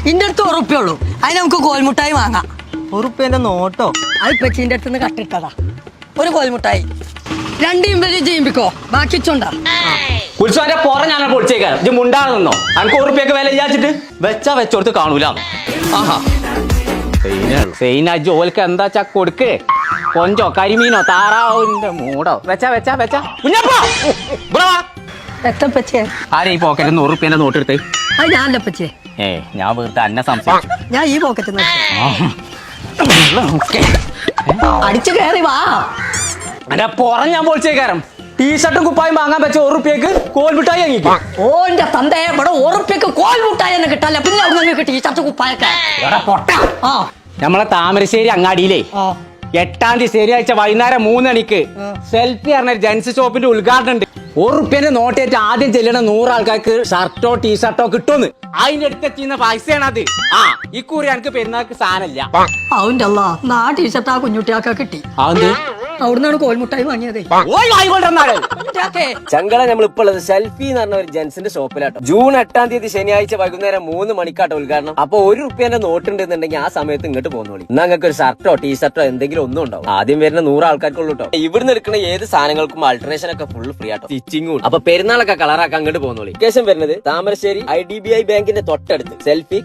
ഇന്റെ അടുത്ത് ഉറുപ്പുള്ളൂ. അതിന് നമുക്ക് കോൽമുട്ടായി വാങ്ങാം. ഉറുപ്പ്യന്റെ നോട്ടോ? അത് പെച്ചിന്റെ അടുത്ത് നിന്ന് കട്ടിട്ടതാ. ഒരു കോൽമുട്ടായി 2 ഇമ്പലി ചെയ്യിപ്പിക്കോ, ബാക്കി ഇച്ചോണ്ടാ. ഉത്സവന്റെ പുറ ഞാൻ പൊളിച്ചേക്കാരം. ഇത് മുണ്ടാണ് നിന്നോ? അനക്ക് ഉറുപ്പ്യൊക്കെ വില വിചാരിച്ചിട്ട് വെച്ചാ വെച്ചോടത്ത് കാണൂല. ആഹാ സെയിന ജോലിക്ക് എന്താ കൊടുക്ക്. കൊഞ്ചോ കരിമീനോ താറാവിന്റെ മൂടോ വെച്ചാ വെച്ചാ വെച്ചാ എത്തപ്പച്ചേ ആരെ ഈ പോക്കറ്റിൽ 100 ഉറുപ്പ്യന്റെ നോട്ട് എടുത്ത്? അത് ഞാനല്ല പച്ചേ. ഞാൻ വെറുതെ അന്നെ സംസാരിച്ചു. ഞാൻ ഈ പോക്കറ്റ് അടിച്ചു കയറി വാ. അന്റെ പുറ ഞാൻ പൊളിച്ചേക്കാരം. ടീഷർട്ടും കുപ്പായും വാങ്ങാൻ വെച്ച 1 ഉറുപ്പ്യക്ക് കോൽമിട്ടായി വാങ്ങിക്കും. ഓന്റെ തന്തേ ഇവിടെ 1 ഉറുപ്പ്യക്ക് കോൽമുട്ടായി തന്നെ കിട്ടാല്ല. പിന്നെ അവിടെ നിങ്ങൾക്ക് ടീഷർട്ട് കുപ്പായൊക്കെ പൊട്ട. നമ്മളെ താമരശ്ശേരി അങ്ങാടിയിലേ 8-ാം തീയതി ശനിയാഴ്ച വൈകുന്നേരം 3 മണിക്ക് സെൽഫി പറഞ്ഞ ജെൻസ് ഷോപ്പിന്റെ ഉദ്ഘാടനം ഉണ്ട്. 1 ഉറുപ്പ്യന്റെ നോട്ടേറ്റ് ആദ്യം ചെല്ലണ 100 ആൾക്കാർക്ക് ഷർട്ടോ ടീഷർട്ടോ കിട്ടുമെന്ന്. അതിന്റെ അടുത്തെത്തിയുന്ന പൈസയാണ് അത്. ഇക്കുറി എനിക്ക് പെരുന്നാൾക്ക് സാധനമില്ല. അവന്റെ അല്ല നാ ടീഷർട്ട് ആ കുഞ്ഞുട്ടിയാക്ക കിട്ടി. അവിടുന്നാണ് കോൽമുട്ടായി വാങ്ങിയത്. ചങ്കള നമ്മളിപ്പോ ഉള്ളത് സെൽഫി എന്ന് പറഞ്ഞ ഒരു ജെൻസിന്റെ ഷോപ്പിലാട്ടോ. ജൂൺ 8-ാം തീയതി ശനിയാഴ്ച വൈകുന്നേരം 3 മണിക്കാട്ടോ ഉദ്ഘാടനം. അപ്പൊ 1 ഉറുപ്പ്യന്റെ നോട്ട് ഉണ്ടെന്നുണ്ടെങ്കിൽ ആ സമയത്ത് ഇങ്ങോട്ട് പോകുന്നോളി. എന്നാ നിങ്ങൾക്ക് ഒരു ഷർട്ടോ ടീഷർട്ടോ എന്തെങ്കിലും ഒന്നും ഉണ്ടാവും. ആദ്യം വരുന്ന 100 ആൾക്കാർക്കുള്ളൂ കേട്ടോ. ഇവിടുന്ന് എടുക്കുന്ന ഏത് സാധനങ്ങൾക്കും ആൾട്ടറേഷൻ ഒക്കെ ഫുൾ ഫ്രീ ആട്ടോ. സ്റ്റിച്ചിങ്ങും. അപ്പൊ പെരുന്നാളൊക്കെ കളറാക്കാൻ അങ്ങോട്ട് പോകുന്നോളി. ലൊക്കേഷൻ വരുന്നത് താമരശ്ശേരി IDBI ബാങ്കിന്റെ തൊട്ടടുത്ത് സെൽഫി